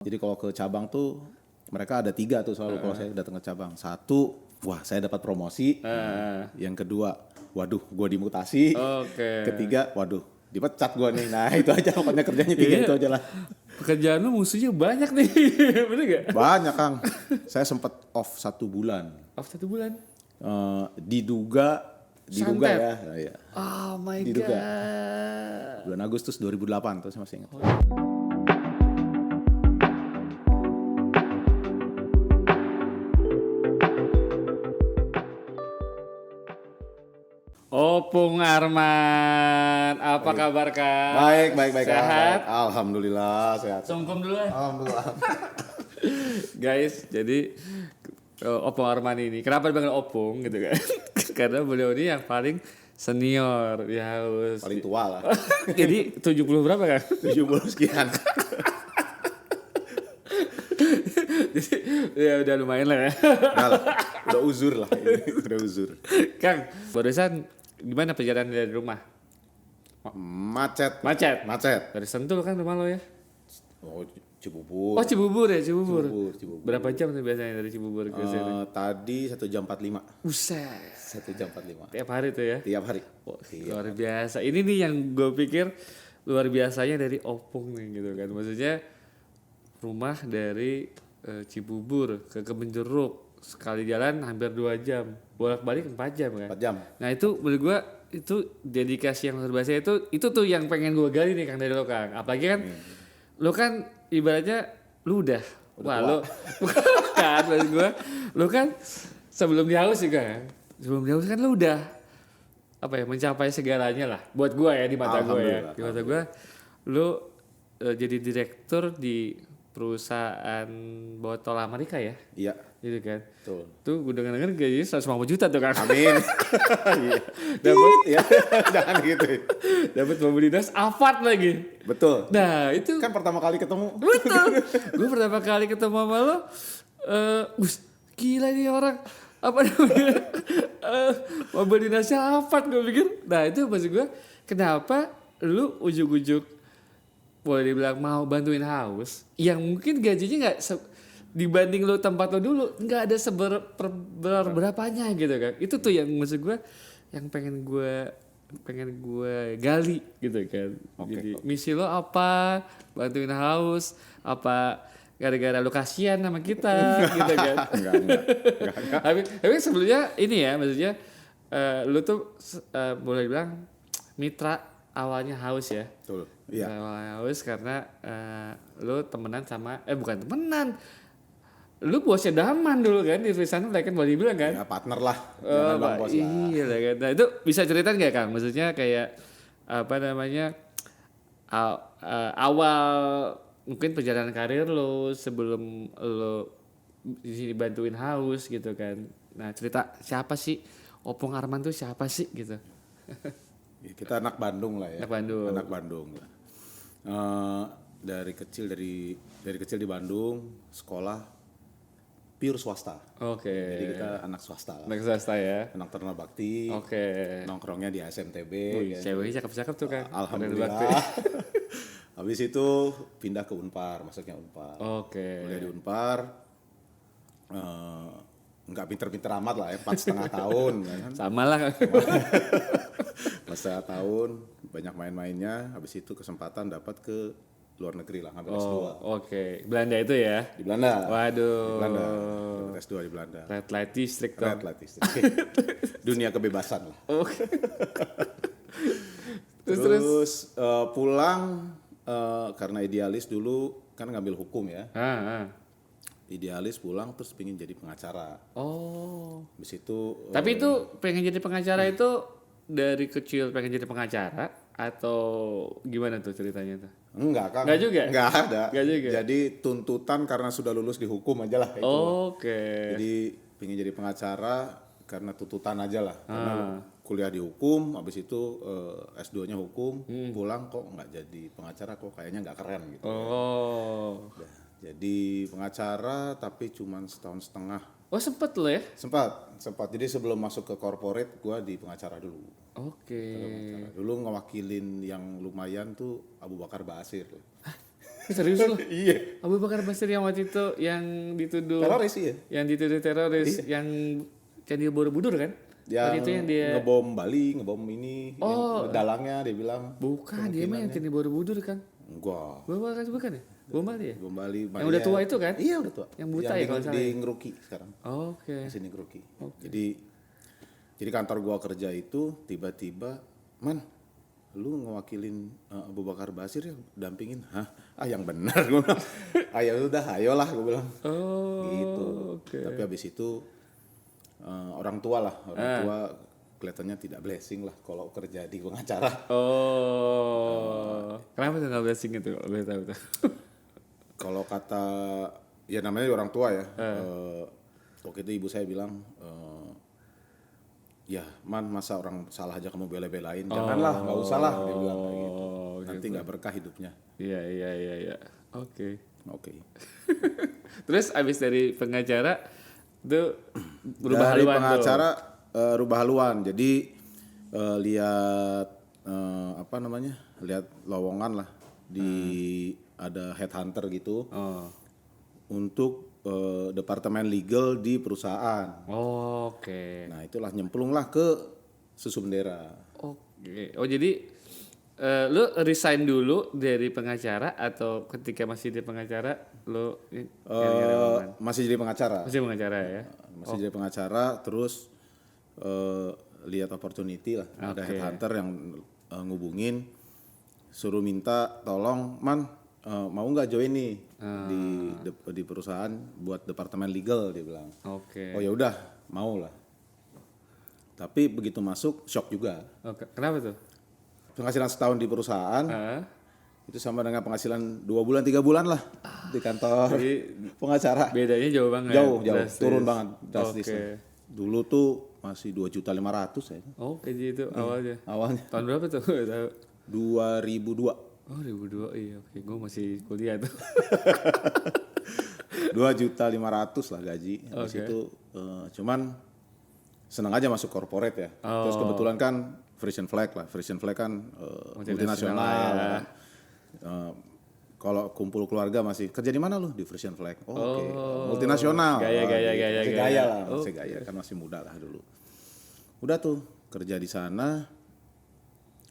Jadi kalau ke cabang tuh mereka ada 3 tuh selalu kalau saya datang ke cabang. 1, wah saya dapat promosi. Yang kedua, waduh gue dimutasi. Oke. Ketiga, waduh dipecat gue nih. Nah itu aja pokoknya kerjanya 3 itu aja lah. Pekerjaan lu musuhnya banyak nih. Bener gak? Banyak Kang. Saya sempat off 1 bulan. Off 1 bulan. Diduga Santet. ya. Nah, ya. Oh my Diduga. god. Bulan Agustus 2008 tuh saya masih ingat. Opung Arman, apa kabar Kak? Baik. Sehat? Alhamdulillah sehat. Sungkem dulu ya. Alhamdulillah. Guys, jadi Opung Arman ini, kenapa dipanggil Opung gitu kan? Karena beliau ini yang paling senior di Haus. Paling tua lah. Jadi 70 berapa kan? 70 sekian. Jadi ya udah lumayan lah ya. Udah uzur lah ini. Udah uzur. Kang, barusan gimana perjalanan dari rumah? Macet. Dari Sentul kan rumah lo ya? Oh, Cibubur. Oh Cibubur ya, Cibubur. Cibubur. Berapa jam tuh biasanya dari Cibubur ke sini? Tadi 1 jam 45. Buset. 1 jam 45. Tiap hari tuh ya? Tiap hari. Oh, luar biasa. Ini nih yang gue pikir luar biasanya dari Opung nih gitu kan. Maksudnya rumah dari Cibubur ke Kebun Jeruk sekali jalan hampir 2 jam. Bolak-balik 4 jam kan? 4 jam. Nah itu menurut gue itu dedikasi yang luar biasa itu tuh yang pengen gue gali nih Kang dari lo Kang. Apalagi kan lo kan ibaratnya lu udah wah lo kan maksud gue lo kan sebelum di Haus juga kan. Sebelum di Haus kan lo udah apa ya mencapai segalanya lah buat gue ya di mata gue ya. Di mata gue lo jadi direktur di perusahaan botol Amerika ya. Iya. Gitu kan. Betul. Tuh gue denger gajinya 150 juta tuh kan. Amin. Dapat ya. Jangan gitu. Dapat mobil dinas Alphard lagi. Betul. Nah itu Kan pertama kali ketemu. betul. Gue pertama kali ketemu sama lo, gila nih orang apa namanya mobil dinasnya Alphard gue pikir. Nah itu maksud gue kenapa lu ujuk-ujuk boleh dibilang mau bantuin Haus yang mungkin gajinya nggak dibanding lo tempat lo dulu nggak ada berapanya gitu kan. Itu tuh yang maksud gue yang pengen gue gali gitu kan. Jadi misi lo apa bantuin Haus apa gara-gara lo kasihan sama kita gitu kan. Enggak. Tapi sebelumnya ini ya maksudnya lo tuh boleh bilang mitra awalnya Haus ya. Betul. Iya. Awalnya Haus karena lo temenan sama bukan temenan. Lu bosnya Daman dulu kan di sana kan boleh dibilang kan? Ya partner lah. Jangan bang bos lah. Iya lah kan. Nah itu bisa ceritain nggak Kang? Maksudnya kayak apa namanya awal mungkin perjalanan karir lo sebelum lo di sini bantuin Haus gitu kan. Nah cerita siapa sih Opung Arman tuh siapa sih gitu? Ya, kita anak Bandung lah ya. Anak Bandung. Dari kecil di Bandung sekolah pure swasta. Oke. Jadi kita anak swasta lah. Anak swasta ya. Anak Taruna Bakti. Oke. Nongkrongnya di ASMTB. Ceweknya cakep-cakep tuh kan. Alhamdulillah. Habis itu pindah ke Unpar, masuknya Unpar. Oke. Kuliah di Unpar. Nggak pinter-pinter amat lah ya, 4,5 tahun. Kan? Sama lah kan. 4,5 tahun, banyak main-mainnya. Habis itu kesempatan dapat ke luar negeri lah, ngambil S2. Oke. Belanda itu ya? Di Belanda. Waduh. Di Belanda. S2 di Belanda. Red Light District dong. Red Light District. Dunia kebebasan lah. Oke. Terus pulang karena idealis dulu kan ngambil hukum ya. Idealis pulang terus pengen jadi pengacara. Oh. Habis itu. Tapi itu pengen jadi pengacara itu dari kecil pengen jadi pengacara atau gimana tuh ceritanya tuh? Enggak kan? Enggak juga? Enggak ada. Enggak juga? Jadi tuntutan karena sudah lulus di hukum aja lah itu. Oke. Jadi pengen jadi pengacara karena tuntutan aja lah. Karena kuliah di hukum, habis itu S2-nya hukum, pulang kok nggak jadi pengacara, kok kayaknya nggak keren gitu. Oh. Nah, jadi pengacara tapi cuma 1,5 tahun. Oh sempet lo ya? Sempat. Jadi sebelum masuk ke corporate, gue di pengacara dulu. Oke. Dulu ngewakilin yang lumayan tuh Abu Bakar Ba'asyir. Serius lu? Iya. Abu Bakar Basir yang waktu itu yang dituduh Teroris iya. yang dituduh teroris yang Candi Borobudur kan? Waktu itu yang dia ngebom Bali, ngebom ini, yang dalangnya dia bilang. bukan dia mah yang Candi Borobudur kan? Enggak. Bukan ya? Bom Bali ya? Bom Bali. Yang udah tua itu kan? Iya udah tua. Yang buta ya kalau salah. Di Ngeruki sekarang. Oke. Masih di Ngeruki. Jadi kantor gua kerja itu tiba-tiba, Man, lu ngewakilin Abu Bakar Basir ya dampingin. Hah? Yang benar gua bilang. Ya udah, ayolah gua bilang. Oh. Gitu. Oke. Tapi habis itu orang tua kelihatannya tidak blessing lah kalau kerja di pengacara. Oh. Kenapa tuh nggak blessing itu? Boleh tahu tuh. Kalau kata ya namanya orang tua ya. Waktu itu ibu saya bilang, ya Man, masa orang salah aja kamu bela-belain, janganlah, nggak usah lah, dia bilang kayak gitu. Nanti nggak berkah hidupnya. Iya. Oke. Terus abis dari pengacara tuh berubah dari haluan pengacara tuh. rubah haluan. Jadi lihat lihat lowongan lah di ada headhunter gitu untuk departemen legal di perusahaan. Oke. Nah itulah nyemplung lah ke Susu Bendera. Oke. Oh jadi lu resign dulu dari pengacara atau ketika masih di pengacara lu nyari lowongan? Masih jadi pengacara. Masih pengacara ya. Masih jadi pengacara, terus lihat opportunity lah. Ada headhunter yang ngubungin, suruh minta tolong, Man, mau nggak join nih di perusahaan buat departemen legal, dia bilang. Oke. Oh ya udah, mau lah. Tapi begitu masuk shock juga. Oke. Kenapa tuh? Penghasilan setahun di perusahaan itu sama dengan penghasilan 2 bulan 3 bulan lah di kantor pengacara. Bedanya jauh banget. Jauh, drastis. Turun banget drastis. Oke. Dulu tuh masih 2.500.000 ya. Oh, kayak gitu awalnya. Awalnya. Tahun berapa tuh? Tahu. 2002. Oh, 2002. Iya, oke. Gue masih kuliah tuh. 2.500.000 lah gaji. Habis itu cuman senang aja masuk corporate ya. Terus kebetulan kan Frisian Flag lah. Frisian Flag kan multinasional. Ya. Kalau kumpul keluarga masih kerja di mana lu? Di Frisian Flag. Oke. Multinasional. Gaya. Gaya lah, masih gaya kan masih muda lah dulu. Udah tuh kerja di sana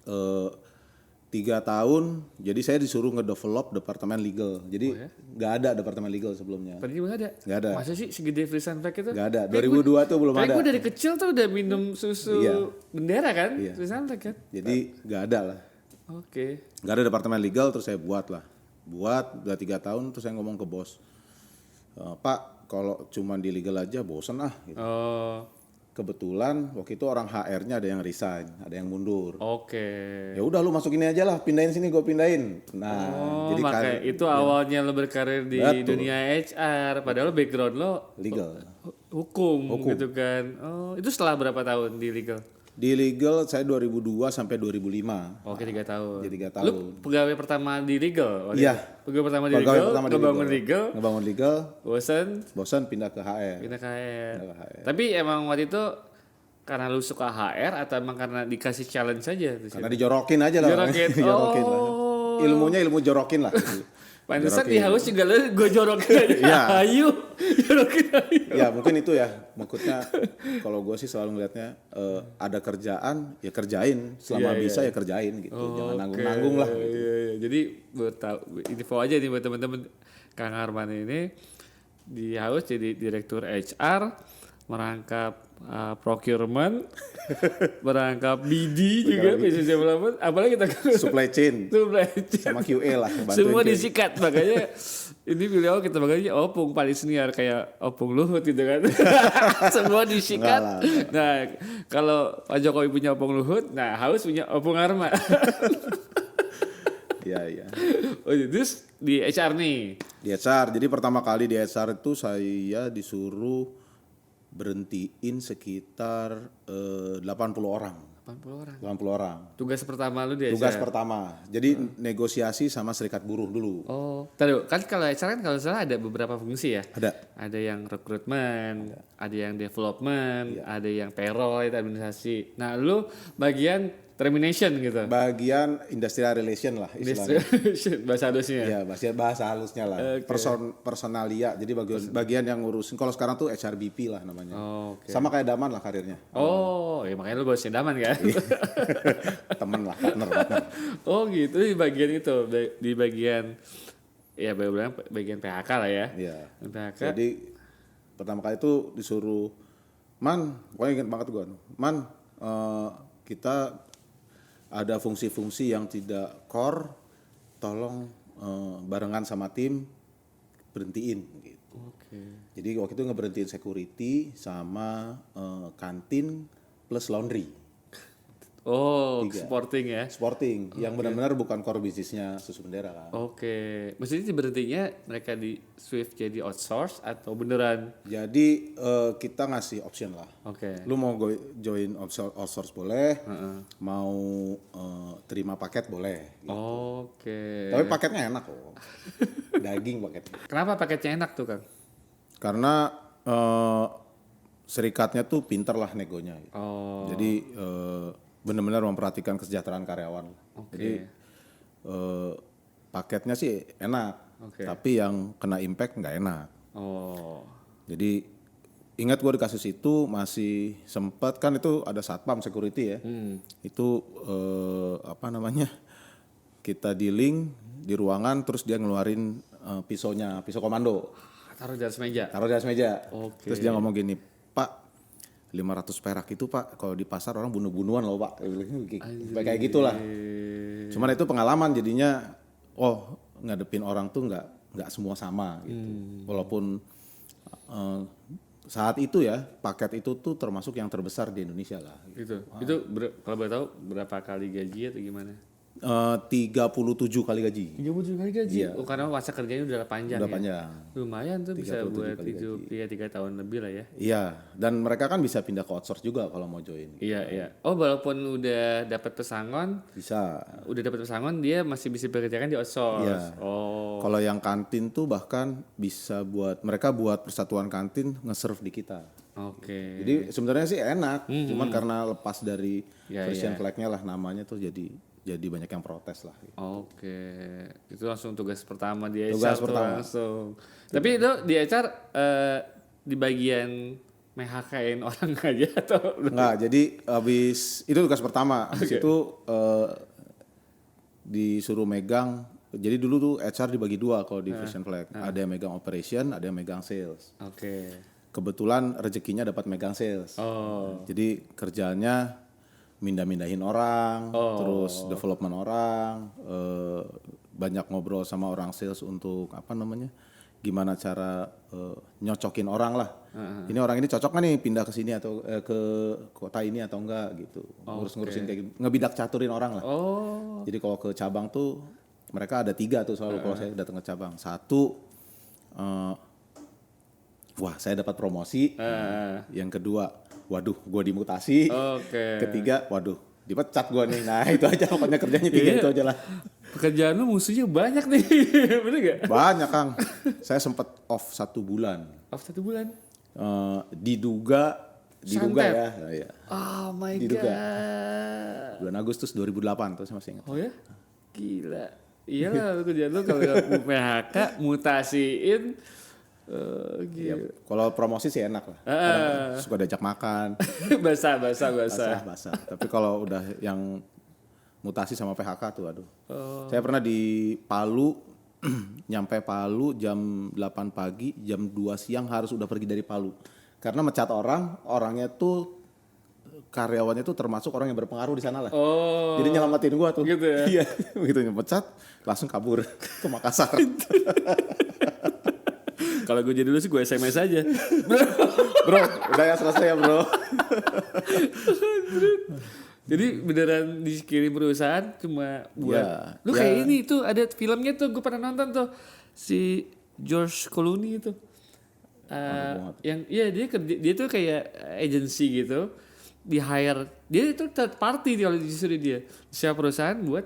3 tahun. Jadi saya disuruh ngedevelop departemen legal. Jadi nggak ada departemen legal sebelumnya. Tadi nggak ada. Nggak ada. Masa sih segede Frisian Flag itu? Nggak ada. 2002 tuh belum ada. Kayak gue dari kecil tuh udah minum susu bendera kan? Frisian Flag kan? Jadi nggak ada lah. Oke. Nggak ada departemen legal, terus saya buat lah. Udah 3 tahun, terus saya ngomong ke bos, Pak, kalau cuma di legal aja bosen ah. Gitu. Kebetulan waktu itu orang HR-nya ada yang resign, ada yang mundur. Oke. Ya udah lu masuk ini aja lah, pindahin sini, gue pindahin. Nah, jadi makanya itu awalnya lo berkarir di dunia HR, padahal background lo legal, hukum gitu kan. Oh, itu setelah berapa tahun di legal? Di legal saya 2002 sampai 2005. Oke, 3 tahun. Jadi 3 tahun. Lu pegawai pertama di legal? Iya. Pegawai pertama di legal, ngebangun legal. Bosan pindah ke HR. Pindah ke HR. Tapi emang waktu itu karena lu suka HR atau emang karena dikasih challenge saja? Karena dijorokin aja lah. Dijorokin lah. Ilmunya ilmu jorokin lah. Pantesan di haus juga gue jorokin aja. Ya. Ayo, jorokin aja. Ya mungkin itu ya. Maksudnya kalau gue sih selalu ngelihatnya ada kerjaan ya kerjain. Selama bisa ya kerjain gitu. Jangan nanggung-nanggung lah. Gitu. Iya. Jadi buat info aja nih buat teman-teman, Kang Arman ini di haus jadi direktur HR, merangkap procurement, merangkap BD juga, business development, apalagi kita supply chain sama QA lah. Semua disikat, makanya ini beliau kita makanya opung paling senior kayak opung Luhut gitu kan. Semua disikat. Nah kalau Pak Jokowi punya opung Luhut, nah Haus punya opung Arman. Iya. Oh, terus di HR nih. Di HR, jadi pertama kali di HR itu saya disuruh berhentiin sekitar 80 orang. 80 orang. Tugas pertama lu di HR? Tugas pertama. Jadi negosiasi sama serikat buruh dulu. Oh, tahu kan kalau HR kan kalau salah ada beberapa fungsi ya? Ada. Ada yang recruitment, ada yang development, ada yang payroll itu administrasi. Nah, lu bagian termination gitu. Bagian industrial relation lah istilahnya. Bahasa halusnya. Iya, bahasa halusnya lah. Personalia. Jadi bagian yang ngurusin. Kalau sekarang tuh HRBP lah namanya. Sama kayak Daman lah karirnya. Ya makanya lu bosnya Daman kan. Temen lah, partner. Oh gitu, di bagian itu, di bagian ya bagian PHK lah ya. Iya. PHK. Jadi pertama kali itu disuruh, Man, pokoknya ingat banget gue, Man, kita ada fungsi-fungsi yang tidak core, tolong barengan sama tim berhentiin gitu. Jadi waktu itu ngeberhentiin security sama kantin plus laundry. Sporting ya. Sporting, yang benar-benar bukan core bisnisnya Susu Bendera kan. Maksudnya berhentinya mereka di Swift jadi outsource atau beneran? Jadi kita ngasih option lah. Lu mau join outsource boleh, mau terima paket boleh. Gitu. Tapi paketnya enak kok. Daging paketnya. Kenapa paketnya enak tuh Kang? Karena serikatnya tuh pinter lah negonya. Gitu. Jadi benar-benar memperhatikan kesejahteraan karyawan. Jadi paketnya sih enak, tapi yang kena impact nggak enak. Jadi ingat gue di kasus itu masih sempat kan itu ada satpam security ya. Itu kita dealing di ruangan terus dia ngeluarin pisau komando. Taruh di atas meja. Terus dia ngomong gini, Pak, 500 perak itu Pak, kalau di pasar orang bunuh-bunuhan loh Pak. Kayak gitulah. Cuman itu pengalaman jadinya, ngadepin orang tuh nggak semua sama gitu. Walaupun saat itu ya, paket itu tuh termasuk yang terbesar di Indonesia lah. Gitu. Itu kalau boleh tahu berapa kali gaji atau gimana? 37 kali gaji. 37 kali gaji? Iya. Karena masa kerjanya udah panjang. Lumayan tuh bisa buat hidup 3 tahun lebih lah ya. Iya, dan mereka kan bisa pindah ke outsource juga kalau mau join. Iya. Walaupun udah dapat pesangon, dia masih bisa bekerjakan di outsource. Iya. Kalau yang kantin tuh bahkan bisa mereka buat persatuan kantin nge-serve di kita. Jadi sebenarnya sih enak, cuman karena lepas dari Frisian Flag-nya lah namanya tuh jadi banyak yang protes lah. Gitu. Itu langsung tugas pertama di HR. Tugas pertama. Langsung. Tapi itu di HR di bagian MHK-in orang aja atau? Enggak, jadi habis itu tugas pertama. Habis itu disuruh megang. Jadi dulu tuh HR dibagi dua kalau di Frisian Flag. Ada yang megang operation, ada yang megang sales. Kebetulan rezekinya dapat megang sales. Jadi kerjanya mindah-mindahin orang, terus development orang, banyak ngobrol sama orang sales untuk gimana cara nyocokin orang lah. Ini orang ini cocok nggak nih pindah ke sini atau ke kota ini atau enggak gitu. Ngurus-ngurusin kayak gitu. Ngebidak caturin orang lah. Jadi kalau ke cabang tuh mereka ada 3 tuh selalu kalau saya datang ke cabang. 1, saya dapat promosi. Yang kedua, waduh, gue dimutasi. Ketiga, waduh, dipecat gue nih. Nah itu aja pokoknya kerjanya 3 itu aja lah. Pekerjaan lu musuhnya banyak nih, bener gak? Banyak Kang. Saya sempat off 1 bulan. Diduga ya. Oh my diduga. God. Bulan Agustus 2008 tuh saya masih ingat. Oh ya? Gila. Iyalah kerjaan lu kalau PHK mutasiin. Ya, kalau promosi sih enak lah. Suka diajak makan. basah. Tapi kalau udah yang mutasi sama PHK tuh aduh. Saya pernah di Palu, nyampe Palu jam 8 pagi, jam 2 siang harus udah pergi dari Palu. Karena mecat orangnya tuh karyawannya tuh termasuk orang yang berpengaruh di sana lah. Jadi nyelamatin gua tuh. Gitu ya. Iya, begitu nyepecat langsung kabur ke Makassar. Kalau gue jadi dulu sih gue SMS aja. Bro, udah ya selesai ya bro. Jadi beneran dikirim perusahaan cuma buat lu kayak ini tuh ada filmnya tuh gue pernah nonton tuh si George Clooney itu. Yang dia tuh kayak agency gitu, di hire dia itu third party kalau justru dia siapa perusahaan buat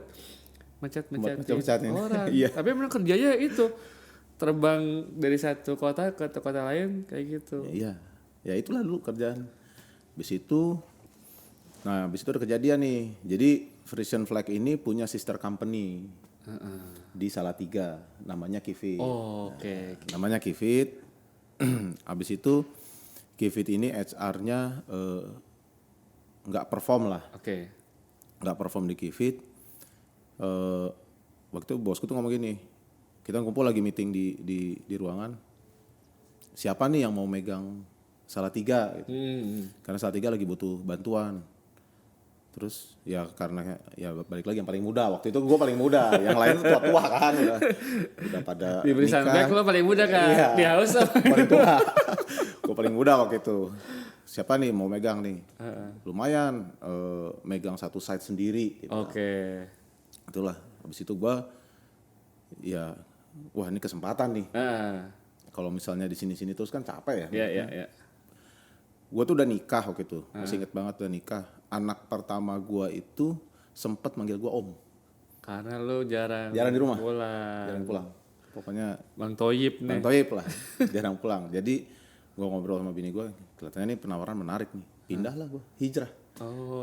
mecat-mecatin orang. Tapi memang kerjanya itu terbang dari satu kota ke kota lain kayak gitu. Iya, ya itulah dulu kerjaan. Habis itu Nah, habis itu ada kejadian nih. Jadi Frisian Flag ini punya sister company di Salatiga, namanya Kivit. Oh, oke. Namanya Kivit. Habis itu Kivit ini HR-nya nggak perform lah. Oke. Nggak perform di Kivit. Waktu itu bosku tuh ngomong gini, kita kumpul lagi meeting di ruangan. Siapa nih yang mau megang Salatiga? Gitu. Karena Salatiga lagi butuh bantuan. Terus ya karena ya balik lagi yang paling muda, waktu itu gue paling muda, yang lain tuh tua-tua kan udah pada Di Frisian Flag lo paling muda kan? Iya, Di house paling tua. Gue paling muda waktu itu. Siapa nih mau megang nih? Lumayan megang satu site sendiri. Gitu. Oke. Itulah. Habis itu gue ya wah ini kesempatan nih. Kalau misalnya di sini-sini terus kan capek ya. Iya. Gue tuh udah nikah waktu itu, masih inget banget udah nikah. Anak pertama gue itu sempet manggil gue om. Karena lo jarang Jarang di rumah. pulang. Jarang pulang. Pokoknya Bang Toyib nih. Bang Toyib lah, jarang pulang. Jadi gue ngobrol sama bini gue, kelihatannya ini penawaran menarik nih. Pindah lah gue, hijrah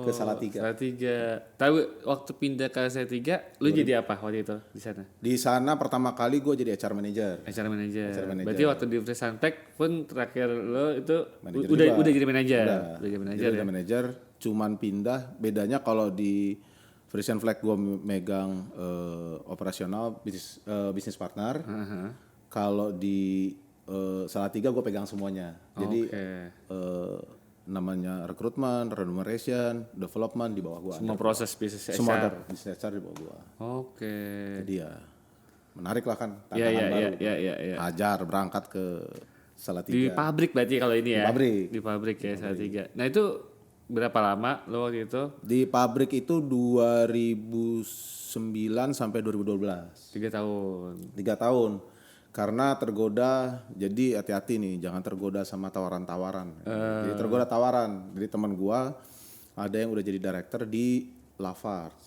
ke Salatiga. Salatiga. Tahu waktu pindah ke Salatiga, lu jadi apa waktu itu di sana? Di sana pertama kali gue jadi HR manager. HR manager. manager. Berarti waktu di Frisian Flag pun terakhir lo itu Manager udah juga. jadi manajer. Udah jadi Jadi manajer ya. udah manager, cuman pindah. Bedanya kalau di Frisian Flag gue megang operasional bisnis partner. Kalau di Salatiga gue pegang semuanya. Jadi namanya rekrutmen, remuneration, development di bawah gue. Semua proses bisnis HR. Semua ada bisnis HR di bawah gue. Oke. Jadi ya menarik lah kan tantangan Iya. baru. Hajar berangkat ke Salatiga. Di pabrik berarti kalau ini ya. Pabrik. Di pabrik ya Salatiga. Nah itu berapa lama lo waktu itu? Di pabrik itu 2009 sampai 2012. 3 tahun. 3 tahun. Karena tergoda, jadi hati-hati nih, jangan tergoda sama tawaran-tawaran. Jadi tergoda tawaran. Jadi teman gua ada yang udah jadi director di Lafarge.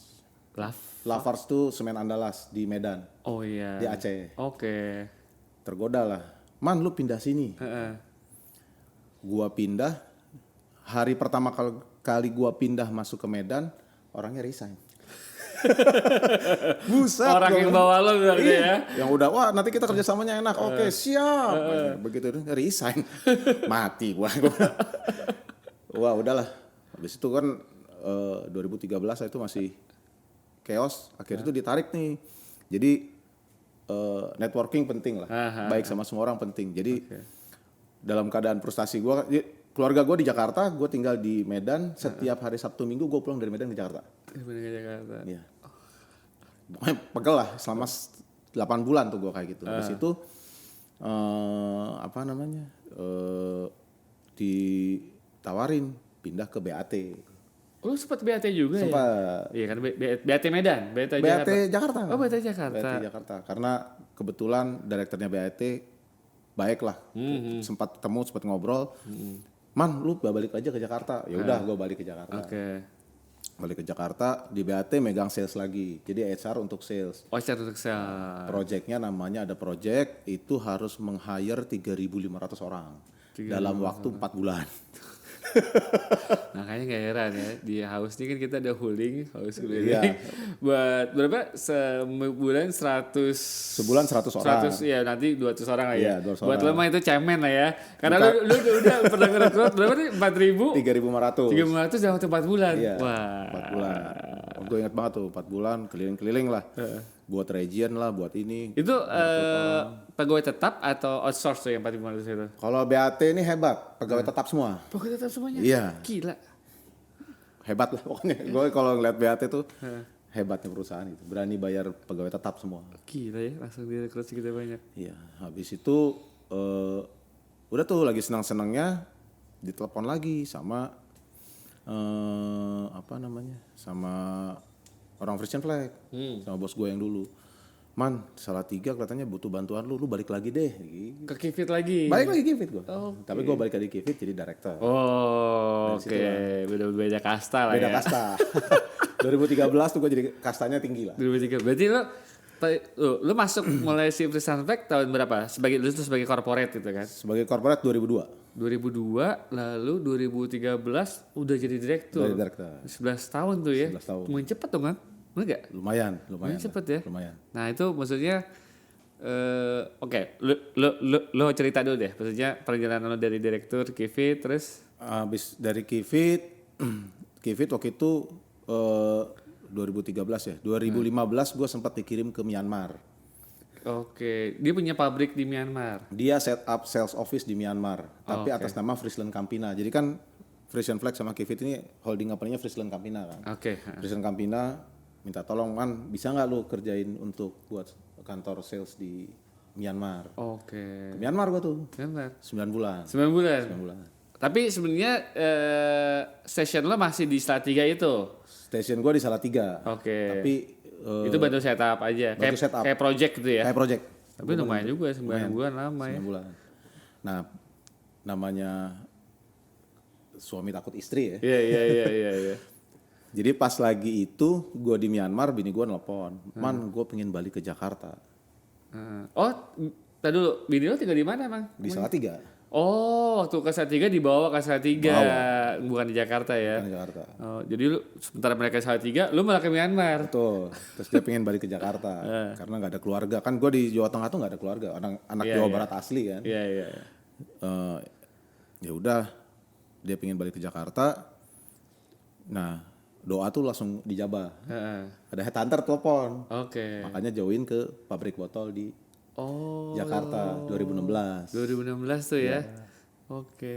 Lafarge tuh semen Andalas di Medan, Oh iya. di Aceh. Oke. Tergoda lah. Man lu pindah sini. Gua pindah, hari pertama kali gua pindah masuk ke Medan, orangnya resign. Buset. Orang yang bawa lo berarti ya. Yang udah, wah nanti kita kerjasamanya enak. Oke, siap. Begitu itu resign. Mati gua. Wah, udahlah. Habis itu kan 2013 itu masih chaos. Akhirnya itu ditarik nih. Jadi networking penting lah. Baik sama semua orang penting. Jadi dalam keadaan frustasi gua, keluarga gue di Jakarta, gue tinggal di Medan. Setiap hari Sabtu Minggu gue pulang dari Medan ke Jakarta. Iya. Pokoknya pegel lah selama 8 bulan tuh gue kayak gitu. Habis itu ditawarin pindah ke BAT. Lu sempat BAT juga ya? Sempat. Iya kan BAT Medan, BAT Jakarta. Oh BAT Jakarta. BAT Jakarta. Karena kebetulan direkturnya BAT baik lah. Sempat ketemu, sempat ngobrol. Man, lu balik aja ke Jakarta. Ya udah, gue balik ke Jakarta. Balik ke Jakarta, di BAT megang sales lagi. Jadi HR untuk sales. Oh, HR untuk sales. Projectnya namanya ada project, itu harus meng-hire 3.500 orang dalam waktu 4 bulan. Makanya gak heran ya, di house ini kan kita ada house cleaning. Iya. Buat berapa? Sebulan 100. Sebulan 100 orang. 100, ya nanti 200 orang lah ya. Iya, 200 Buat orang. lo mah itu cemen lah ya. Karena lu udah pernah ngerekrut berapa nih? 4.000? 3.500. 3.500 dalam waktu 4 bulan. Iya, Wah. 4 bulan. Gue ingat banget tuh, 4 bulan keliling-keliling lah. Buat region lah, buat ini. Itu pegawai tetap atau outsource tuh yang 4.500 itu? Kalau BAT ini hebat, pegawai tetap semua. Pegawai tetap semuanya? Iya. Gila. Hebat lah pokoknya. Gue kalau ngeliat BAT tuh hebatnya perusahaan itu. Berani bayar pegawai tetap semua. Gila ya, langsung direkrut segitu banyak. Iya, habis itu udah tuh lagi senang-senangnya ditelepon lagi sama sama orang Frisian Flag, sama bos gue yang dulu. Man, Salatiga katanya butuh bantuan lu balik lagi deh. Gitu. Ke Kivit lagi? Balik lagi Kivit gue. Okay. Tapi gue balik lagi Kivit jadi director. Oh, oke. Beda kasta lah Beda ya. kasta. 2013 tuh gue jadi kastanya tinggi lah. 2003. Berarti lo lu masuk mulai si Freestyle Flag tahun berapa? Lu tuh sebagai corporate gitu kan? Sebagai corporate 2002. 2002, lalu 2013 udah jadi direktur. Dari direktur. 11 tahun tuh ya. 11 tahun. Lumayan cepet dong kan? Bener gak? Lumayan Cepet ya. Lumayan. Nah itu maksudnya, oke, lu cerita dulu deh. Maksudnya perjalanan lu dari direktur Kivit terus? Habis dari Kivit, Kivit waktu itu 2013 ya. 2015 gue sempat dikirim ke Myanmar. Oke, dia punya pabrik di Myanmar. Dia set up sales office di Myanmar, tapi Oke. atas nama Friesland Campina. Jadi kan Frisian Flag sama Kivit ini holding company-nya Friesland Campina kan. Oke. Friesland Campina minta tolong kan, bisa nggak lu kerjain untuk buat kantor sales di Myanmar. Oke. Ke Myanmar gua tuh Myanmar. 9 bulan. 9 bulan. 9 bulan. Tapi sebenarnya session lo masih di Salatiga itu. Station gua di Salatiga. Oke. Tapi Itu bantu setup aja. bantu setup. Kayak project gitu ya. kayak project. Tapi lumayan juga 9 bulan lama 9 ya. bulan. Nah, namanya suami takut istri ya. Iya. Jadi pas lagi itu gue di Myanmar, bini gue nelpon, Man, gue pengen balik ke Jakarta. Oh, tadi dulu, bini lo tinggal di mana emang? Di Salatiga, Oh, waktu ke Salatiga dibawa ke Salatiga, bukan di Jakarta ya. di Jakarta. Oh, jadi lu sementara mereka di Salatiga, lu malah ke Myanmar. Betul. Terus dia pengen balik ke Jakarta karena nggak ada keluarga. Kan gue di Jawa Tengah tuh nggak ada keluarga. Anak Jawa Barat asli kan. Iya. Ya udah, dia pengen balik ke Jakarta. Nah, doa tuh langsung dijabah. Heeh. Ada headhunter telepon. Oke. Makanya join ke pabrik botol di Jakarta 2016. 2016 tuh ya. Oke.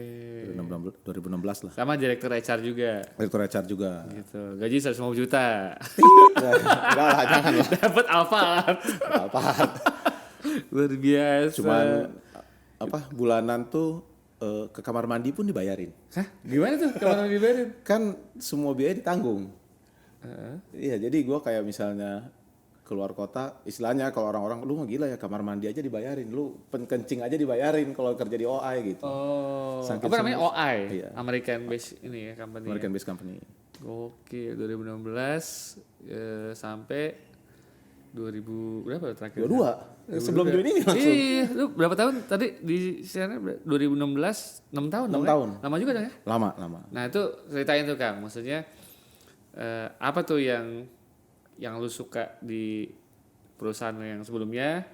2016 lah. Sama direktur HR juga. Direktur HR juga. Gitu. Gaji 150 juta. Enggak lah, jangan lah. Dapat Alphard. Apaan. Luar biasa. Cuman bulanan tuh ke kamar mandi pun dibayarin. Hah? Gimana tuh kalau dibayarin? Kan semua biaya ditanggung. Iya, jadi gue kayak misalnya keluar kota, istilahnya kalau orang-orang, lu mah gila ya, kamar mandi aja dibayarin, lu kencing aja dibayarin kalau kerja di OI gitu. Oh, Saking apa namanya semua- OI? Iya. American Base ini ya company. American Based Company. Oke, 2016 sampai 2000 berapa terakhir? 22. Sebelum join ini langsung. Iya, lu berapa tahun tadi di sana? 2016, 6 tahun 6 dong ya? tahun. Lama juga dong ya? Lama. Nah itu ceritain tuh Kang, maksudnya apa tuh yang lu suka di perusahaan lu yang sebelumnya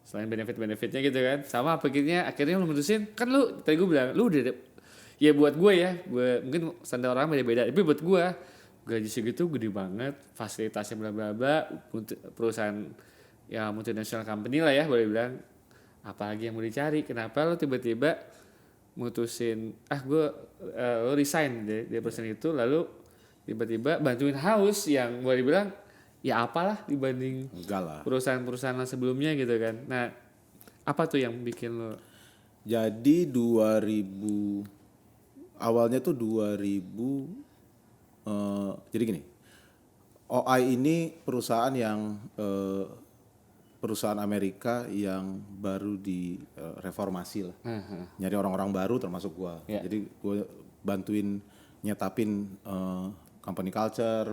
selain benefit-benefitnya gitu kan, sama akhirnya lu mutusin, kan lu tadi gue bilang lu udah ya buat gue ya, mungkin standar orang beda-beda, tapi buat gue gaji segitu gede banget, fasilitasnya bla bla bla, perusahaan ya multinational company lah ya boleh bilang, apalagi yang mau dicari, kenapa lu tiba-tiba mutusin lo resign dari perusahaan itu, lalu tiba-tiba bantuin house yang boleh bilang ya apalah dibanding Enggak lah. perusahaan-perusahaan sebelumnya gitu kan. Nah, apa tuh yang bikin lo? Jadi awalnya tuh 2000 jadi gini. OI ini perusahaan yang perusahaan Amerika yang baru direformasi lah. Nyari orang-orang baru termasuk gua. Yeah. Jadi gua bantuin nyetapin company culture,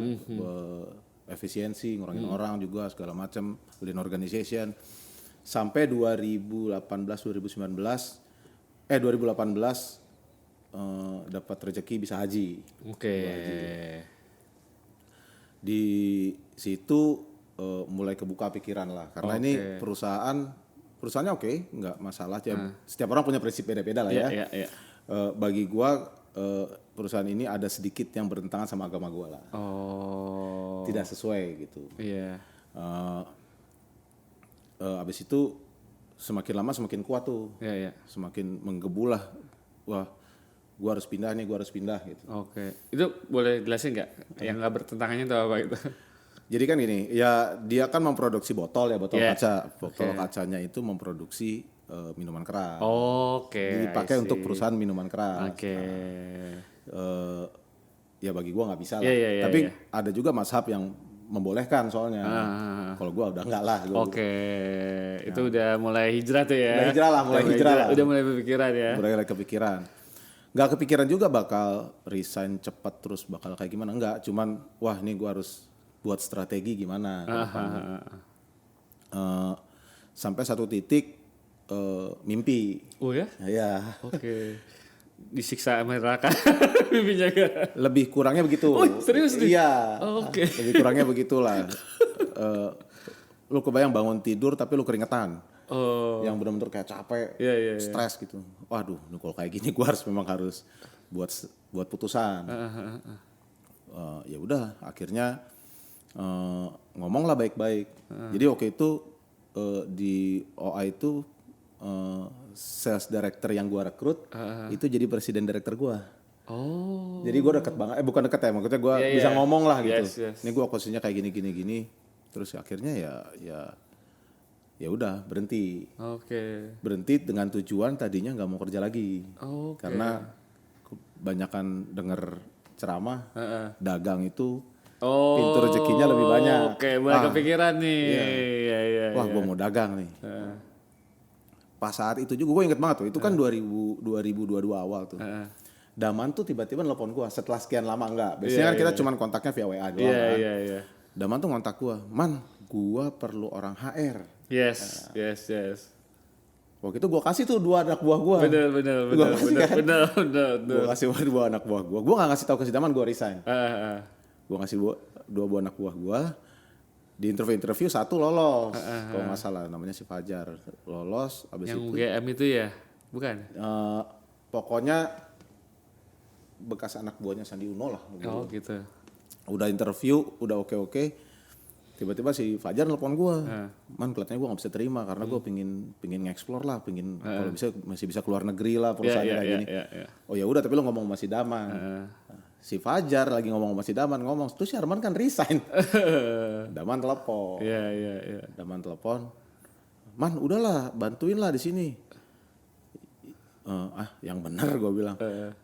efisiensi, ngurangin orang juga segala macam, lean organization. Sampai 2018 dapat rezeki bisa haji. Oke. Di situ mulai kebuka pikiran lah, karena ini perusahaannya oke, nggak masalah. Setiap orang punya prinsip beda-beda lah ya. Iya. Bagi gua perusahaan ini ada sedikit yang bertentangan sama agama gua lah. Oh. Tidak sesuai gitu. Iya. Abis itu semakin lama semakin kuat tuh. Iya. Semakin menggebu lah. Wah, gua harus pindah gitu. Oke. Itu boleh jelasin nggak? Yang nggak bertentangannya itu apa itu? Jadi kan gini, ya dia kan memproduksi botol ya, botol Yeah. kaca. Botol kacanya itu memproduksi minuman keras. Oke. Dipakai untuk perusahaan minuman keras. Oke. Ya bagi gua nggak bisa lah. Iya, Tapi iya. ada juga mazhab yang membolehkan soalnya. Kalau gua udah enggak lah. Oke. Itu udah mulai hijrah tuh ya. Udah hijrah lah, mulai hijrah lah. Udah mulai berpikiran ya. Mulai kepikiran. Nggak kepikiran juga bakal resign cepat terus bakal kayak gimana. Enggak, cuman wah ini gua harus buat strategi gimana. Sampai satu titik mimpi. Oh ya? Ya. Oke. Disiksa sama neraka mimpinya gak? Lebih kurangnya begitu. Oh, serius nih? Iya. Oke. Lebih kurangnya begitulah. Lu kebayang bangun tidur tapi lu keringetan. Oh. Yang benar-benar kayak capek, stres gitu. Waduh, kalau kayak gini gue memang harus buat putusan. Ya udah, akhirnya ngomong lah baik-baik. Jadi waktu itu di OA itu sales director yang gue rekrut itu jadi presiden director gue. Oh. Jadi gue deket banget, bukan deket ya, maksudnya gue bisa ngomong lah gitu. Yes. Ini gue posisinya kayak gini. Terus akhirnya ya udah berhenti. Oke. Berhenti dengan tujuan tadinya nggak mau kerja lagi. Oke. Karena kebanyakan denger ceramah, dagang itu pintu rezekinya lebih banyak. Oke, mulai kepikiran nih. Iya. Wah, gue mau dagang nih. Pas saat itu juga gue inget banget tuh, itu kan 2022 awal tuh. Daman tuh tiba-tiba nelpon gue setelah sekian lama enggak. Biasanya kan kita cuman kontaknya via WA doang kan. Iya. Daman tuh ngontak gue, "Man, gue perlu orang HR." Yes. Waktu itu gue kasih tuh 2 anak buah gue. Bener. Gue kasih 2 anak buah gue. Gue gak ngasih tahu ke si Daman, gue resign. Gue ngasih 2 buah anak buah gue. Di interview 1 lolos. Kalau nggak salah namanya si Fajar. Lolos abis yang itu. UGM itu ya? Bukan? Pokoknya bekas anak buahnya Sandi Uno lah. Oh gitu. Udah interview, udah oke. Tiba-tiba si Fajar nelpon gue. Man, kelihatannya gue gak bisa terima karena gue pingin nge-explore lah, kalau bisa masih bisa keluar negeri lah perusahaan kayak gini. Oh ya udah, tapi lo ngomong sama si Daman. Si Fajar lagi ngomong sama si Daman, terus si Arman kan resign. Daman telepon. Iya. Daman telepon. Man, udahlah, bantuin lah di sini. Yang benar gue bilang.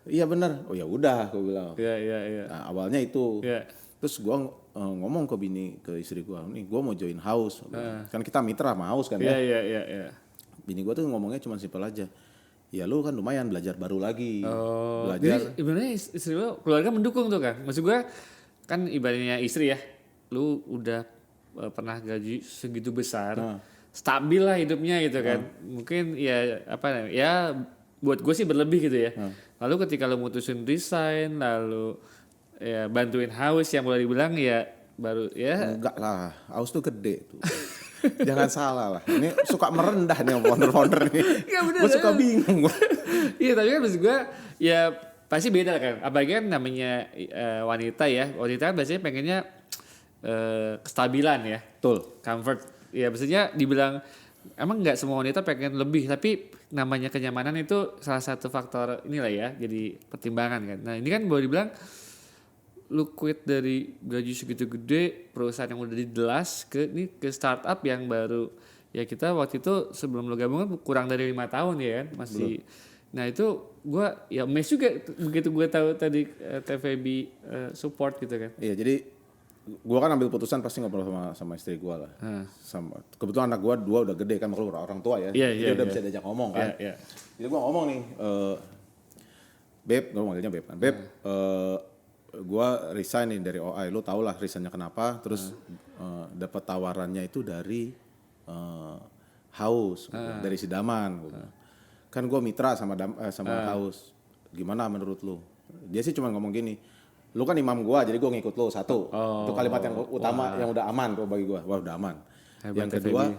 Iya benar. Oh ya udah, gue bilang. Iya. Nah, awalnya itu. Iya. Terus gue ngomong ke istri gue, nih gue mau join house. Kan kita mitra sama house kan ya. Iya. Bini gue tuh ngomongnya cuma simpel aja. Ya lu kan lumayan belajar baru lagi. Belajar. Belajar. Jadi ibaratnya istri lo, keluarga mendukung tuh kan. Maksud gue kan ibaratnya istri ya. Lu udah pernah gaji segitu besar. Stabil lah hidupnya gitu kan. Mungkin ya buat gue sih berlebih gitu ya. Lalu ketika lu mutusin resign, lalu ya bantuin house yang boleh dibilang ya baru ya. Enggak lah, house tuh gede tuh. Jangan salah lah. Ini suka merendah nih founder-founder nih. Gue suka bingung. Iya tapi kan maksud gue ya pasti beda kan. Apalagi kan namanya wanita ya. Wanita kan biasanya pengennya kestabilan ya. Betul. Comfort. Ya maksudnya dibilang emang nggak semua wanita pengen lebih. Tapi namanya kenyamanan itu salah satu faktor inilah ya. Jadi pertimbangan kan. Nah ini kan boleh dibilang lu quit dari gaji segitu gede perusahaan yang udah didelas ke startup yang baru ya. Kita waktu itu sebelum lu gabung kan kurang dari 5 tahun ya kan masih. Nah itu gue ya mes juga begitu gue tahu tadi TVB support gitu kan. Iya, jadi gue kan ambil putusan pasti ngobrol sama istri gue lah. Sama kebetulan anak gue 2 udah gede kan, makanya orang tua ya. Jadi udah bisa diajak ngomong kan. Jadi gue ngomong nih, Beb, gue manggilnya Beb kan. Beb, gue resign nih dari OI, lu tau lah resignnya kenapa. Terus dapat tawarannya itu dari House, dari si Daman. Kan gue mitra sama House. Gimana menurut lu? Dia sih cuma ngomong gini, lu kan imam gue, jadi gue ngikut lu. Satu, itu kalimat yang utama, yang udah aman tuh bagi gue. Wah udah aman. Hebat, yang kedua,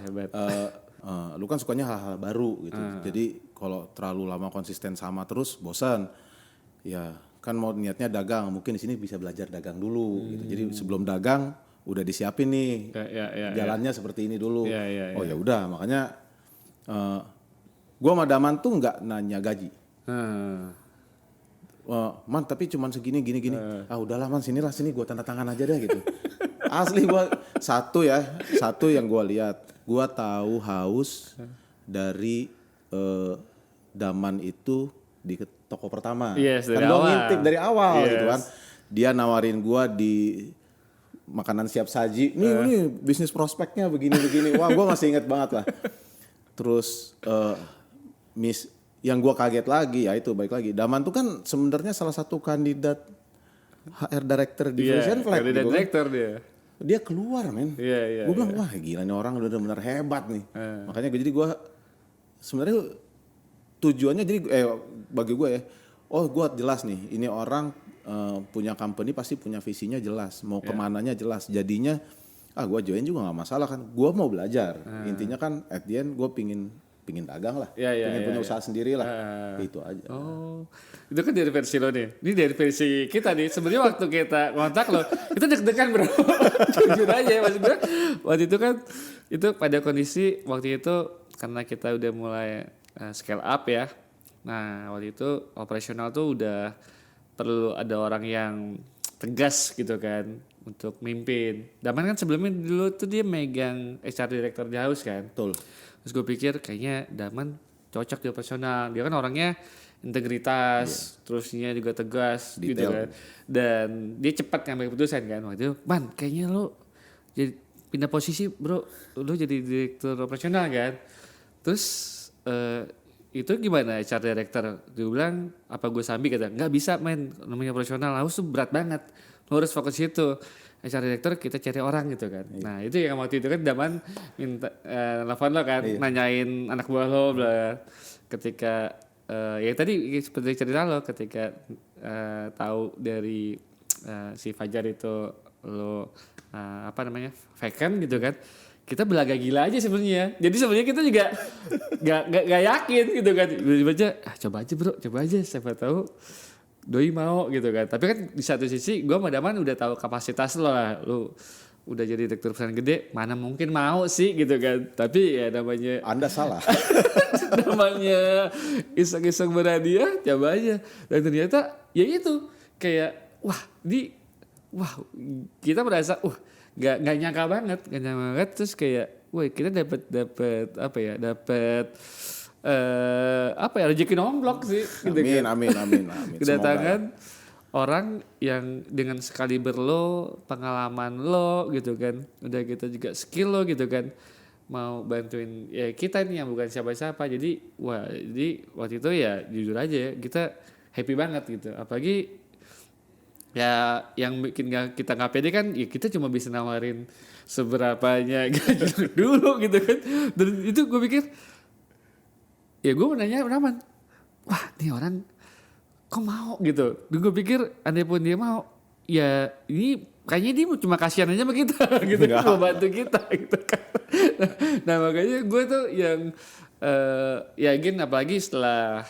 lu kan sukanya hal-hal baru gitu. Jadi kalau terlalu lama konsisten sama terus bosan. Ya kan mau niatnya dagang, mungkin di sini bisa belajar dagang dulu gitu. Jadi sebelum dagang udah disiapin nih jalannya seperti ini dulu. Oh ya udah, makanya gue sama Daman tuh nggak nanya gaji. Man tapi cuman segini gini. Udahlah man, sini gue tanda tangan aja deh gitu. Asli gue satu yang gue lihat, gue tahu House dari Daman itu di toko pertama. Kan gue ngintip dari awal gitu kan. Dia nawarin gue di makanan siap saji. Nih bisnis prospeknya begini. Wah gue masih inget banget lah. Terus yang gue kaget lagi ya itu balik lagi. Daman tuh kan sebenarnya salah satu kandidat HR director di Vision Flag. Kandidat gitu director kan. dia. dia keluar men. Gue bilang wah gila nih orang udah benar hebat nih. Makanya jadi gue sebenarnya tujuannya jadi bagi gue ya, gue jelas nih ini orang punya company pasti punya visinya jelas, mau kemananya jelas. Jadinya gue join juga nggak masalah kan. Gue mau belajar. Intinya kan at the end gue pingin dagang lah, pengen punya usaha sendiri lah, itu aja. Oh, itu kan dari versi lo nih. Ini dari versi kita nih. Sebenarnya waktu kita kontak lo, itu deg-degan bro. Jujur aja ya maksud gue. Waktu itu kan, itu pada kondisi waktu itu karena kita udah mulai scale up ya. Nah waktu itu operasional tuh udah perlu ada orang yang tegas gitu kan untuk mimpin. Daman kan sebelumnya dulu tuh dia megang HR Director di House kan. Betul. Terus gue pikir kayaknya Daman cocok di operasional. Dia kan orangnya integritas, terusnya juga tegas detail gitu kan. Dan dia cepat ngambil keputusan kan. Waktu itu, Man kayaknya lo jadi pindah posisi bro. Lo jadi direktur operasional kan. Terus itu gimana HR Director? Dia bilang, apa gue sambil kata, nggak bisa men, namanya operasional House tuh berat banget. Lo harus fokus situ. HR Director kita cari orang gitu kan. Nah itu yang waktu itu kan Daman minta telepon lo kan, nanyain anak buah lo ketika ya tadi seperti cerita lo ketika tahu dari si Fajar itu lo vacant gitu kan. Kita belaga gila aja sebenarnya. Jadi sebenarnya kita juga gak yakin gitu kan. Tiba-tiba aja, coba aja bro, coba aja siapa tahu Doi mau gitu kan. Tapi kan di satu sisi gue sama Daman udah tahu kapasitas lo lah. Lo udah jadi direktur perusahaan gede, mana mungkin mau sih gitu kan. Tapi ya namanya Anda salah. namanya iseng-iseng berhadiah, coba aja. Dan ternyata ya itu kayak wah kita merasa gak nyangka banget. Terus kayak wah kita dapat rezeki nomplok sih gitu kan. Amin. Kedatangan orang yang dengan sekali lo, pengalaman lo gitu kan, udah gitu juga skill lo gitu kan, mau bantuin ya kita nih yang bukan siapa-siapa. Jadi waktu itu ya jujur aja ya, kita happy banget gitu. Apalagi ya yang bikin kita nggak pede kan ya kita cuma bisa nawarin seberapanya gaji dulu gitu kan. Dan itu gue pikir ya gue mau nanya Daman, wah nih orang kok mau gitu. Dan gue pikir andai pun dia mau, ya ini kayaknya dia cuma kasihan aja sama kita gitu kan, mau bantu kita gitu kan. Nah makanya gue tuh yang yakin apalagi setelah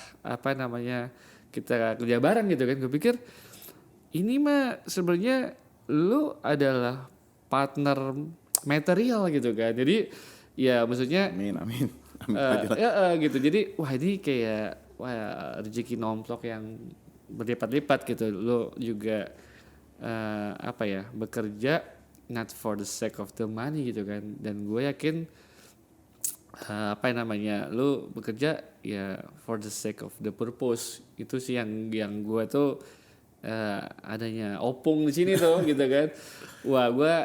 kita kerja bareng gitu kan, gue pikir ini mah sebenarnya lu adalah partner material gitu kan. Jadi ya maksudnya Amin. Gitu. Jadi ini kayak rezeki nomplok yang berlipat-lipat gitu. Lo juga bekerja not for the sake of the money gitu kan. Dan gue yakin lo bekerja ya for the sake of the purpose. Itu sih yang gue tuh adanya opung di sini tuh gitu kan. Wah gue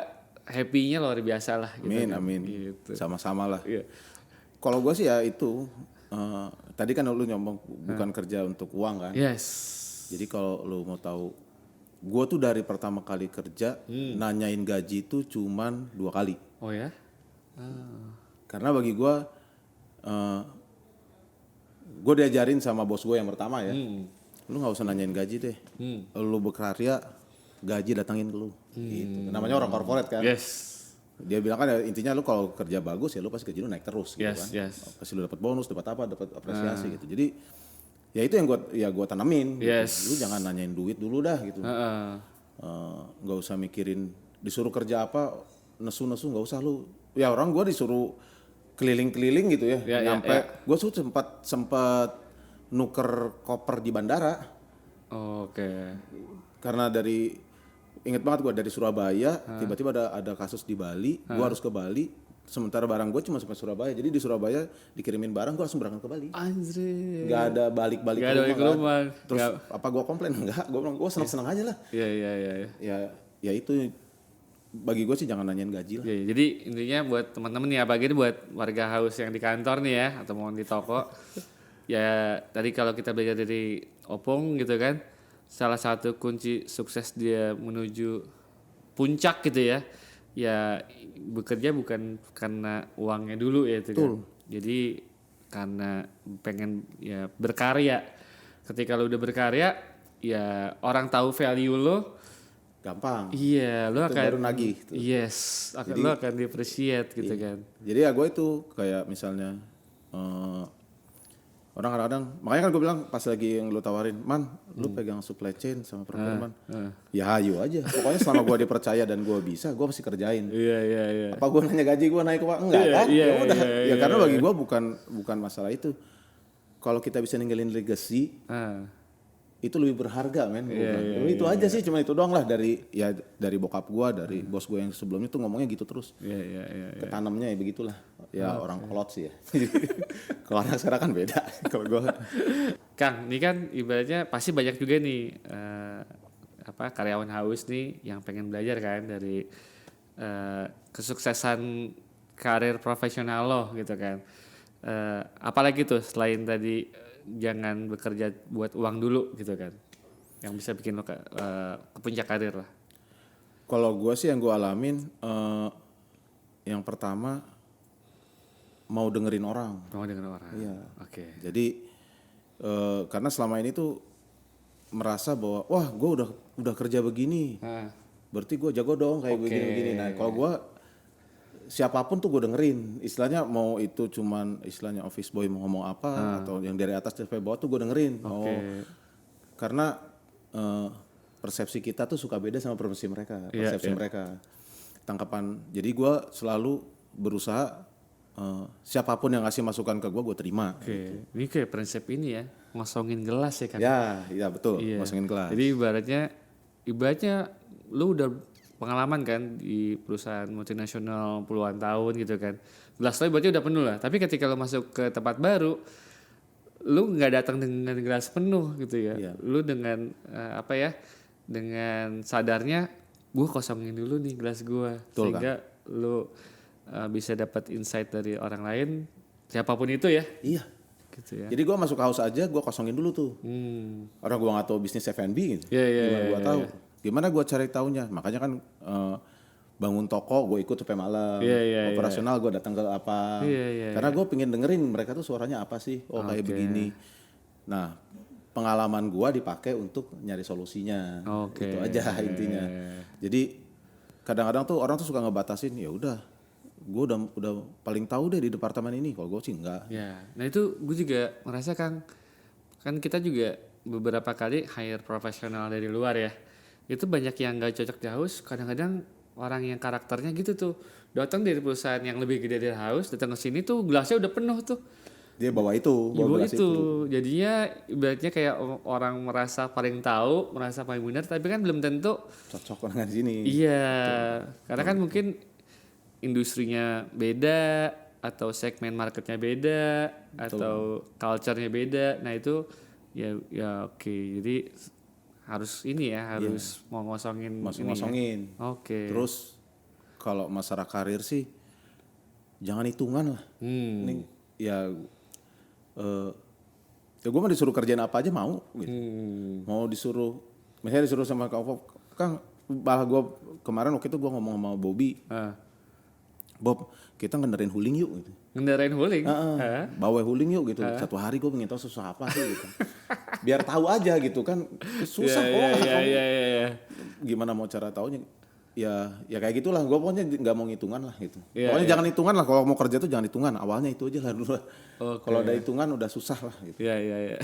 happy-nya luar biasa lah gitu. Amin. Gitu. Sama-sama lah. Yeah. Kalau gue sih ya itu tadi kan lu ngomong bukan kerja untuk uang kan. Yes. Jadi kalau lu mau tahu, gue tuh dari pertama kali kerja nanyain gaji itu cuman 2 kali. Oh ya? Karena bagi gue diajarin sama bos gue yang pertama ya, lu nggak usah nanyain gaji deh. Lu berkarya, gaji datangin ke lu. Gitu. Namanya orang corporate kan. Yes. Dia bilang kan ya, intinya lu kalau kerja bagus ya lu pasti gaji lu naik terus gitu kan. Yes. Pasti lu dapat bonus, dapat apresiasi gitu. Jadi ya itu yang gua tanemin. Yes. Gitu. Lu jangan nanyain duit dulu dah gitu. Nggak usah mikirin disuruh kerja apa, nesu nggak usah lu. Ya orang gua disuruh keliling-keliling gitu ya. Nyampe gua sempat nuker koper di bandara. Oke. Karena inget banget gue dari Surabaya, tiba-tiba ada kasus di Bali, gue harus ke Bali, sementara barang gue cuma sampai Surabaya, jadi di Surabaya dikirimin barang, gue langsung berangkat ke Bali. Anjir. Gak ada balik-balik ke rumah. Terus apa gue komplain? Enggak, gue seneng-seneng aja lah. Iya. Ya itu bagi gue sih jangan nanyain gaji lah. Ya, jadi intinya buat teman-teman nih, apalagi buat warga House yang di kantor nih ya, atau mau di toko, ya tadi kalau kita belajar dari Opung gitu kan, salah satu kunci sukses dia menuju puncak gitu ya, ya bekerja bukan karena uangnya dulu ya itu kan. Jadi karena pengen ya berkarya. Ketika lo udah berkarya, ya orang tahu value lo, gampang. Iya, lo itu akan baru nagih. Tuh. Yes, lo akan di-appreciate gitu kan. Jadi ya gue itu kayak misalnya orang kadang-kadang, makanya kan gue bilang pas lagi yang lu tawarin, man, lu pegang supply chain sama perfilman, ya ayo aja. Pokoknya selama gue dipercaya dan gue bisa, gue pasti kerjain. Iya. Apa gue nanya gaji gue naik apa? Enggak kan? Ya udah. Ya karena bagi gue bukan masalah itu. Kalau kita bisa ninggalin legacy, itu lebih berharga, men. Itu aja sih, cuma itu doang lah dari bokap gue, dari bos gue yang sebelumnya tuh ngomongnya gitu terus. Ketanamnya ya begitulah. Ya orang kolot sih ya. Kalau anak sekarang kan beda. Kalau gue, Kang, ini kan ibaratnya pasti banyak juga nih karyawan haus nih yang pengen belajar kan dari kesuksesan karir profesional lo gitu kan. Apalagi tuh selain tadi jangan bekerja buat uang dulu gitu kan, yang bisa bikin lo ke puncak karir lah. Kalau gue sih yang gue alamin, yang pertama mau dengerin orang. Iya. Oke. Jadi karena selama ini tuh merasa bahwa wah gue udah kerja begini, berarti gue jago dong kayak begini. Nah kalau gue siapapun tuh gue dengerin, istilahnya mau itu cuman istilahnya office boy mau ngomong apa atau yang dari atas sampai bawah tuh gue dengerin. Karena persepsi kita tuh suka beda sama persepsi mereka, tangkapan. Jadi gue selalu berusaha siapapun yang ngasih masukan ke gue terima. Gitu. Ini kayak prinsip ini ya, ngosongin gelas ya kan? Ya betul, ngosongin gelas. Jadi ibaratnya lu udah pengalaman kan di perusahaan multinasional puluhan tahun gitu kan, gelas lo berarti udah penuh lah. Tapi ketika lo masuk ke tempat baru, lu nggak datang dengan gelas penuh gitu ya. Lu dengan dengan sadarnya gue kosongin dulu nih gelas gue, sehingga lu bisa dapat insight dari orang lain siapapun itu ya. Iya. Gitu ya. Jadi gue masuk house aja gue kosongin dulu tuh. Orang gue nggak tahu bisnis F&B gitu. Gimana gue tahu? Gimana gue cari taunya? Makanya kan bangun toko gue ikut sampai malam. Operasional gue datang ke apa? Karena gue pengen dengerin mereka tuh suaranya apa sih? Oh kayak begini. Nah pengalaman gue dipakai untuk nyari solusinya. Itu aja intinya. Jadi kadang-kadang tuh orang tuh suka ngebatasin. Ya udah, gue udah paling tahu deh di departemen ini. Kalau gue sih enggak. Ya, nah itu gue juga merasa kan kita juga beberapa kali hire profesional dari luar ya. Itu banyak yang gak cocok di house. Kadang-kadang orang yang karakternya gitu tuh datang dari perusahaan yang lebih gede dari house, datang ke sini tuh gelasnya udah penuh tuh. Dia bawa gelas itu. Jadinya ibaratnya kayak orang merasa paling tahu, merasa paling benar, tapi kan belum tentu cocok dengan sini. Iya, karena kan mungkin industrinya beda, atau segmen marketnya beda, atau culture-nya beda. Nah itu ya oke. Jadi harus ini ya, harus mau ngosongin. Terus kalau masalah karir sih jangan hitungan lah. Ini ya gue mah disuruh kerjain apa aja mau gitu. Mau misalnya disuruh sama Kang, malah gue kemarin waktu itu gue ngomong sama Bobby. Bob, kita ngendarin huling yuk gitu. Ngendarin huling? Bawa huling yuk gitu. Satu hari gue pengen tahu susah apa sih gitu. Biar tahu aja gitu kan. Susah Gimana mau cara taunya? Ya kayak gitulah. Gue pokoknya nggak mau ngitungan lah gitu. Pokoknya jangan hitungan lah. Kalau mau kerja tuh jangan hitungan. Awalnya itu aja lah dulu. Kalau ada hitungan udah susah lah gitu. Iya.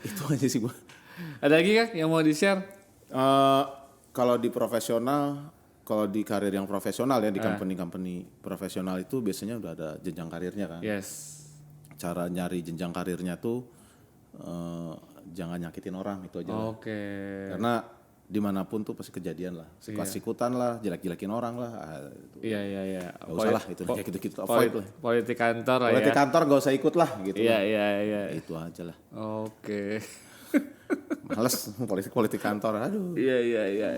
Itu aja sih gue. Ada lagi Kak yang mau di-share? Kalau di profesional, kalau di karir yang profesional ya, di company profesional itu biasanya udah ada jenjang karirnya kan. Yes. Cara nyari jenjang karirnya tuh jangan nyakitin orang, itu aja lah. Karena dimanapun tuh pasti kejadian lah. Sikut-sikutan lah, jelek-jelekin orang lah. Iya. Gak usah lah, itu kayak gitu-gitu. Avoid lah. Politik kantor lah ya. Politik kantor gak usah ikut lah gitu. Iya. Itu aja lah. Oke. Males politik kantor, aduh. Iya.